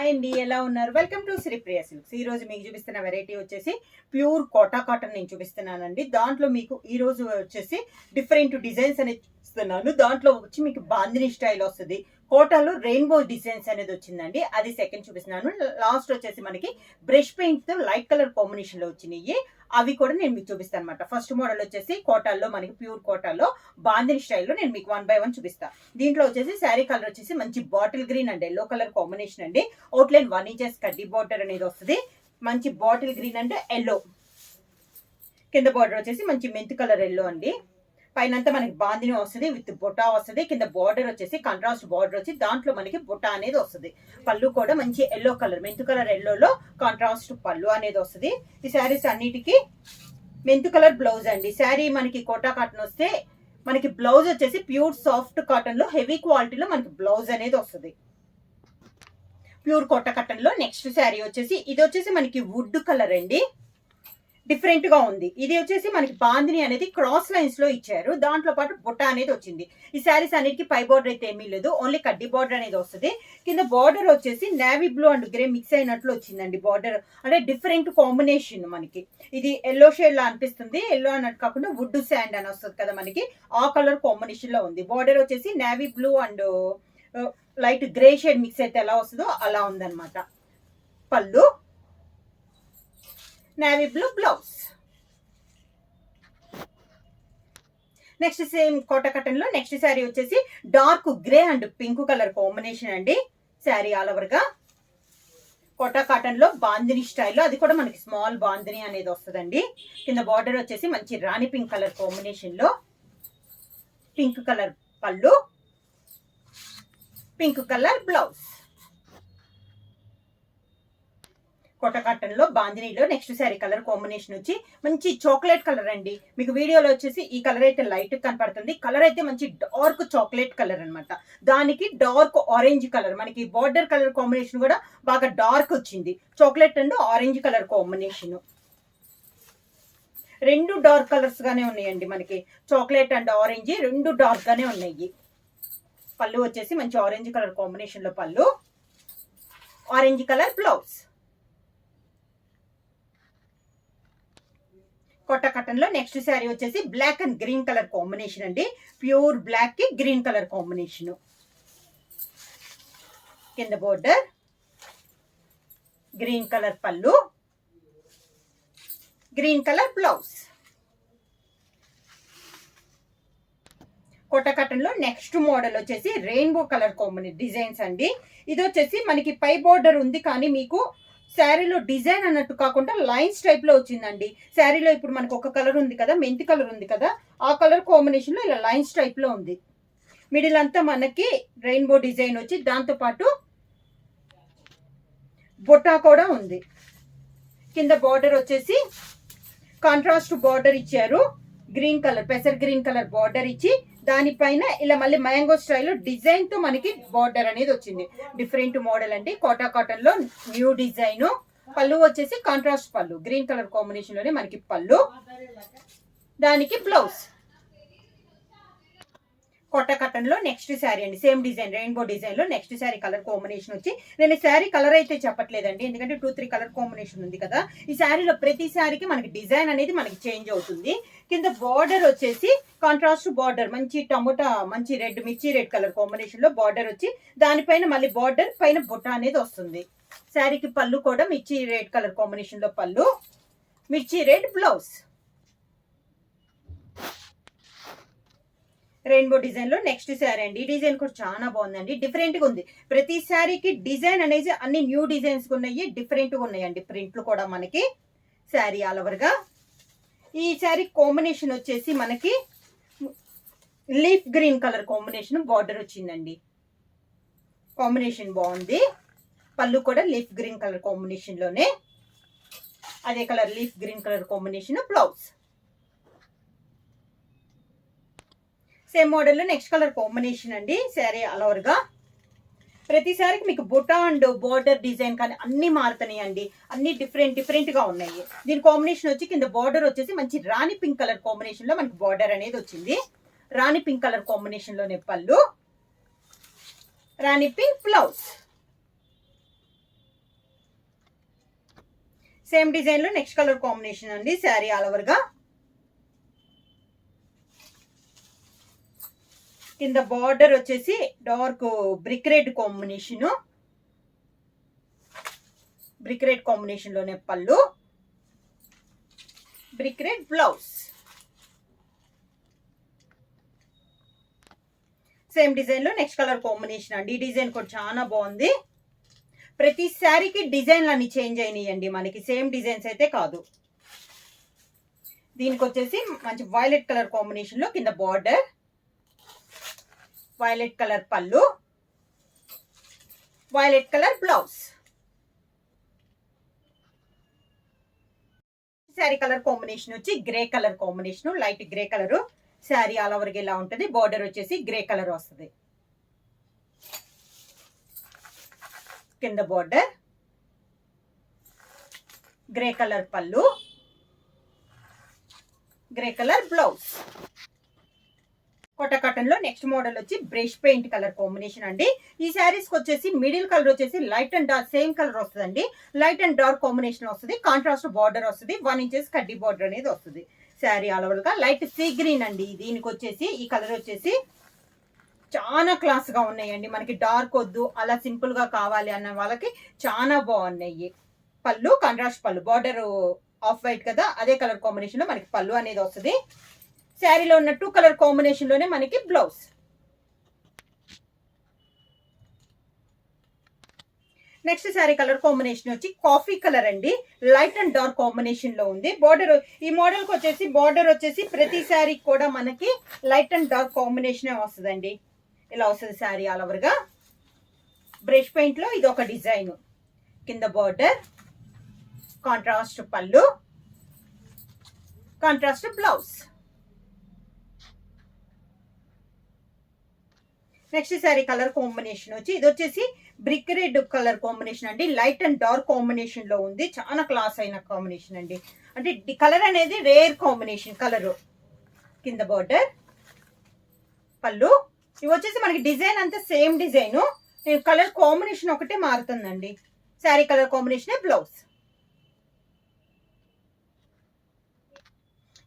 Hi అండి, ఎలా ఉన్నారు? Welcome to Sripriya silks. ఈ రోజు మీకు చూపిస్తున్న వెరైటీ వచ్చేసి ప్యూర్ కోటా కాటన్ నేను చూపిస్తున్నానండి. దాంట్లో మీకు ఈ రోజు వచ్చేసి డిఫరెంట్ డిజైన్స్ అనేది చూపిస్తున్నాను. దాంట్లో వచ్చి మీకు బాందిని స్టైల్ వస్తుంది. కోటాలో రెయిన్బో డిజైన్స్ అనేది వచ్చిందండి. అది సెకండ్ చూపిస్తున్నాను. లాస్ట్ వచ్చేసి మనకి బ్రష్ పెయింట్ తో లైట్ కలర్ కాంబినేషన్ లో వచ్చినాయి. అవి కూడా నేను మీకు చూపిస్తాను అనమాట. ఫస్ట్ మోడల్ వచ్చేసి కోటాల్లో మనకి ప్యూర్ కోటాలో బాందిని స్టైల్లో నేను మీకు 1 by 1 చూపిస్తాను. దీంట్లో వచ్చేసి శారీ కలర్ వచ్చేసి మంచి bottle green and yellow colour combination అండి. అవుట్లైన్ 1 inches కడ్డీ బార్డర్ అనేది వస్తుంది. మంచి బాటిల్ గ్రీన్ అండ్ ఎల్లో. కింద బార్డర్ వచ్చేసి మంచి మెంత్ కలర్ ఎల్లో అండి. పైన అంతా మనకి బాందిని వస్తుంది, విత్ బొటా వస్తుంది. కింద బార్డర్ వచ్చేసి కాంట్రాస్ట్ బార్డర్ వచ్చి దాంట్లో మనకి బొటా అనేది వస్తుంది. పళ్ళు కూడా మంచి ఎల్లో కలర్, మెంతు కలర్ ఎల్లోలో కాంట్రాస్ట్ పళ్ళు అనేది వస్తుంది. ఈ శారీస్ అన్నిటికీ మెంతు కలర్ బ్లౌజ్ అండి. శారీ మనకి కోటా కాటన్ వస్తే మనకి బ్లౌజ్ వచ్చేసి ప్యూర్ సాఫ్ట్ కాటన్ లో హెవీ క్వాలిటీలో మనకి బ్లౌజ్ అనేది వస్తుంది. ప్యూర్ కోటా కాటన్ లో నెక్స్ట్ శారీ వచ్చేసి ఇది వచ్చేసి మనకి వుడ్ కలర్ అండి. డిఫరెంట్ గా ఉంది. ఇది వచ్చేసి మనకి బాందిని అనేది క్రాస్ లైన్స్ లో ఇచ్చారు. దాంట్లో పాటు బుట్ట అనేది వచ్చింది. ఈ శారీస్ అన్నిటికీ పై బార్డర్ అయితే ఏమీ లేదు, ఓన్లీ కడ్డీ బార్డర్ అనేది వస్తుంది. కింద బార్డర్ వచ్చేసి navy blue and grey mix అయినట్లు వచ్చిందండి. బార్డర్ అంటే డిఫరెంట్ కాంబినేషన్. మనకి ఇది ఎల్లో షేడ్ లా అనిపిస్తుంది. ఎల్లో అన్నట్టు కాకుండా వుడ్ శాండ్ అని వస్తుంది కదా, మనకి ఆ కలర్ కాంబినేషన్ లో ఉంది. బార్డర్ వచ్చేసి navy blue and light grey shade mix అయితే ఎలా వస్తుందో అలా ఉందన్నమాట. పళ్ళు navy blue blouse. Next same Kota cotton లో నెక్స్ట్ శారీ వచ్చేసి dark grey and pink colour combination అండి. శారీ ఆల్ ఓవర్ గా కోటా కాటన్ లో బాందిని స్టైల్లో, అది కూడా మనకి స్మాల్ బాందిని అనేది వస్తుందండి. కింద బార్డర్ వచ్చేసి మంచి రాణి పింక్ కలర్ కాంబినేషన్ లో పింక్ కలర్ పళ్ళు, pink colour blouse. Kota cotton లో బాందినీలో నెక్స్ట్ శారీ కలర్ కాంబినేషన్ వచ్చి మంచి చాక్లెట్ కలర్ అండి. మీకు వీడియోలో వచ్చేసి ఈ కలర్ అయితే లైట్ కనపడుతుంది. కలర్ అయితే మంచి డార్క్ చాక్లెట్ కలర్ అనమాట. దానికి డార్క్ ఆరెంజ్ కలర్, మనకి బార్డర్ కలర్ కాంబినేషన్ కూడా బాగా డార్క్ వచ్చింది. Chocolate and orange colour combination రెండు డార్క్ కలర్స్ గానే ఉన్నాయండి. మనకి చాక్లెట్ అండ్ ఆరెంజ్ రెండు డార్క్ గానే ఉన్నాయి. పళ్ళు వచ్చేసి మంచి ఆరెంజ్ కలర్ కాంబినేషన్ లో పళ్ళు, orange colour blouse. Kota cotton లో నెక్స్ట్ శారీ వచ్చేసి black and green colour combination అండి. ప్యూర్ బ్లాక్ కి గ్రీన్ కలర్ కాంబినేషన్. కింద బోర్డర్ గ్రీన్ కలర్ పళ్ళు, green colour blouse. Kota cotton లో నెక్స్ట్ మోడల్ వచ్చేసి రెయిన్బో కలర్ కాంబినేషన్ డిజైన్స్ అండి. ఇది వచ్చేసి మనకి పై బోర్డర్ ఉంది కానీ మీకు శారీలో డిజైన్ అన్నట్టు కాకుండా లైన్స్ టైప్ లో వచ్చిందండి. శారీలో ఇప్పుడు మనకు ఒక కలర్ ఉంది కదా, మెంతి కలర్ ఉంది కదా, ఆ కలర్ కాంబినేషన్ లో ఇలా లైన్స్ టైప్ లో ఉంది. మిడిల్ అంతా మనకి రెయిన్బో డిజైన్ వచ్చి దాంతో పాటు బొట్టా కూడా ఉంది. కింద బార్డర్ వచ్చేసి కాంట్రాస్ట్ బార్డర్ ఇచ్చారు. గ్రీన్ కలర్, పెసర్ గ్రీన్ కలర్ బార్డర్ ఇచ్చి దానిపైన ఇలా మళ్ళీ మ్యాంగో స్టైల్లో డిజైన్ తో మనకి బార్డర్ అనేది వచ్చింది. డిఫరెంట్ మోడల్ అండి. కోటా కాటన్ లో న్యూ డిజైన్. పళ్ళు వచ్చేసి కాంట్రాస్ట్ పళ్ళు, గ్రీన్ కలర్ కాంబినేషన్ లోనే మనకి పళ్ళు, దానికి బ్లౌజ్. కోటా కాటన్ లో నెక్స్ట్ శారీ అండి. సేమ్ డిజైన్ రెయిన్బో డిజైన్ లో నెక్స్ట్ శారీ కలర్ కాంబినేషన్ వచ్చి, నేను శారీ కలర్ అయితే చెప్పట్లేదండి ఎందుకంటే 2-3 కలర్ కాంబినేషన్ ఉంది కదా. ఈ శారీలో ప్రతి శారీకి మనకి డిజైన్ అనేది మనకి చేంజ్ అవుతుంది. కింద బార్డర్ వచ్చేసి కాంట్రాస్ట్ బార్డర్, మంచి టమోటా మంచి రెడ్, మిర్చి రెడ్ కలర్ కాంబినేషన్ లో బార్డర్ వచ్చి దానిపైన మళ్ళీ బార్డర్ పైన బుట్ట అనేది వస్తుంది. శారీకి పళ్ళు కూడా మిర్చి రెడ్ కలర్ కాంబినేషన్ లో పళ్ళు, మిర్చి రెడ్ బ్లౌజ్. రెయిన్బో డిజైన్ లో నెక్స్ట్ శారీ అండి. ఈ డిజైన్ కూడా చాలా బాగుందండి. డిఫరెంట్ గా ఉంది. ప్రతి శారీకి డిజైన్ అనేది అన్ని న్యూ డిజైన్స్ ఉన్నాయి, డిఫరెంట్ గా ఉన్నాయండి. ప్రింట్లు కూడా మనకి శారీ ఆల్ ఓవర్ గా. ఈ శారీ కాంబినేషన్ వచ్చేసి మనకి leaf green colour combination border వచ్చిందండి. కాంబినేషన్ బాగుంది. పళ్ళు కూడా లీఫ్ గ్రీన్ కలర్ కాంబినేషన్ లోనే అదే colour leaf green colour combination blouse. Same model లో నెక్స్ట్ కలర్ కాంబినేషన్ అండి. శారీ ఆల్ ఓవర్ గా ప్రతి శారీకి మీకు బుటా అండ్ బార్డర్ డిజైన్ కానీ అన్ని మారుతున్నాయి అండి. అన్ని డిఫరెంట్ గా ఉన్నాయి. దీని కాంబినేషన్ వచ్చి కింద బార్డర్ వచ్చేసి మంచి రాణి పింక్ కలర్ కాంబినేషన్ లో మనకి బార్డర్ అనేది వచ్చింది. రాణి పింక్ కలర్ కాంబినేషన్ లోనే పళ్ళు, రాణి పింక్ బ్లౌజ్. సేమ్ డిజైన్ లో నెక్స్ట్ కలర్ కాంబినేషన్ అండి. శారీ ఆల్ ఓవర్ గా కింద బార్డర్ వచ్చేసి dark brick red combination, brick red combination లోనే పళ్ళు, brick red blouse. Same design లో నెక్స్ట్ కలర్ కాంబినేషన్ అండి. ఈ డిజైన్ కూడా చాలా బాగుంది. ప్రతి శారీకి డిజైన్లు అన్ని చేంజ్ అయినాయండి మనకి, సేమ్ డిజైన్స్ అయితే కాదు. దీనికి వచ్చేసి మంచి వైలెట్ కలర్ కాంబినేషన్ లో కింద బార్డర్, వైలెట్ కలర్ పళ్ళు, violet colour blouse. Sari colour combination వచ్చి grey colour combination, light grey colour. Sari all over ఇలా ఉంటుంది. బార్డర్ వచ్చేసి గ్రే కలర్ వస్తుంది. కింద బార్డర్, గ్రే కలర్ పళ్ళు, grey colour blouse. Kota cotton లో నెక్స్ట్ మోడల్ వచ్చి బ్రష్ పెయింట్ కలర్ కాంబినేషన్ అండి. ఈ శారీస్ కి వచ్చేసి మిడిల్ కలర్ వచ్చేసి light and dark same colour వస్తుందండి. లైట్ అండ్ డార్క్ కాంబినేషన్ వస్తుంది. కాంట్రాస్ట్ బార్డర్ వస్తుంది. 1 ఇంచెస్ కడ్డీ బార్డర్ అనేది వస్తుంది. శారీ ఆల్ ఓవర్ గా లైట్ సీ గ్రీన్ అండి. దీనికి వచ్చేసి ఈ కలర్ వచ్చేసి చాలా క్లాస్ గా ఉన్నాయండి. మనకి డార్క్ వద్దు, అలా సింపుల్ గా కావాలి అన్న వాళ్ళకి చాలా బాగున్నాయి. పళ్ళు కాంట్రాస్ట్ పళ్ళు, బార్డర్ ఆఫ్ వైట్ కదా, అదే కలర్ కాంబినేషన్ లో మనకి పళ్ళు అనేది వస్తుంది. శారీలో ఉన్న 2 కలర్ కాంబినేషన్ లోనే మనకి blouse. Next sari colour combination వచ్చి కాఫీ కలర్ అండి. లైట్ అండ్ డార్క్ కాంబినేషన్ లో ఉంది. బార్డర్ ఈ మోడల్ కి వచ్చేసి బార్డర్ వచ్చేసి ప్రతి శారీ కూడా మనకి లైట్ అండ్ డార్క్ కాంబినేషన్ వస్తుందండి. ఇలా వస్తుంది శారీ ఆల్ ఓవర్ గా. బ్రష్ పెయింట్ లో ఇది ఒక డిజైన్. కింద బార్డర్, కాంట్రాస్ట్ పళ్ళు, contrast blouse. Next sari colour combination వచ్చి ఇది వచ్చేసి బ్రిక్ రెడ్ కలర్ కాంబినేషన్ అండి. లైట్ అండ్ డార్క్ కాంబినేషన్ లో ఉంది. చాలా క్లాస్ అయిన కాంబినేషన్ అండి. అంటే కలర్ అనేది రేర్ కాంబినేషన్ కలర్. కింద బార్డర్, పళ్ళు. ఇవి వచ్చేసి మనకి డిజైన్ అంతా సేమ్ డిజైన్, కలర్ కాంబినేషన్ ఒకటే మారుతుందండి. Sari colour combination blouse.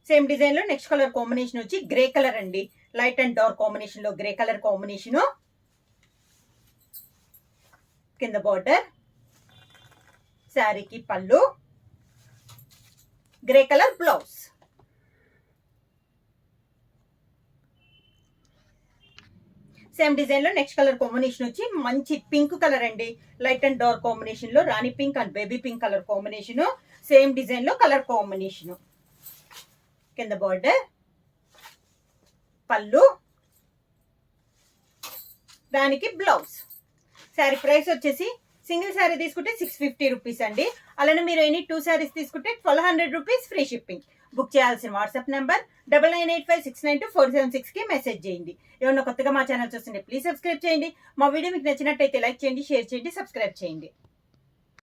Same design లో నెక్స్ట్ కలర్ కాంబినేషన్ వచ్చి గ్రే కలర్ అండి. లైట్ అండ్ డార్క్ కాంబినేషన్ లో గ్రే కలర్ కాంబినేషన్. కింద బార్డర్, శారీకి పళ్ళు, grey colour blouse. Same design లో నెక్స్ట్ కలర్ కాంబినేషన్ వచ్చి మంచి పింక్ కలర్ అండి. లైట్ అండ్ డార్క్ కాంబినేషన్ లో రాణి pink and baby pink colour combination. Same design లో కలర్ కాంబినేషన్. కింద బార్డర్, పళ్ళు, దానికి బ్లౌజ్. శారీ ప్రైస్ వచ్చేసి సింగిల్ శారీ తీసుకుంటే 650 రూపీస్ అండి. అలానే మీరు ఎనీ 2 శారీస్ తీసుకుంటే 1200 రూపీస్ ఫ్రీ షిప్పింగ్. బుక్ చేయాల్సిన వాట్సాప్ నెంబర్ 9985692476 కి మెసేజ్ చేయండి. ఏమన్నా కొత్తగా మా ఛానల్ చూస్తుంటే ప్లీజ్ సబ్స్క్రైబ్ చేయండి. మా వీడియో మీకు నచ్చినట్టయితే లైక్ చేయండి, షేర్ చేయండి, సబ్స్క్రైబ్ చేయండి.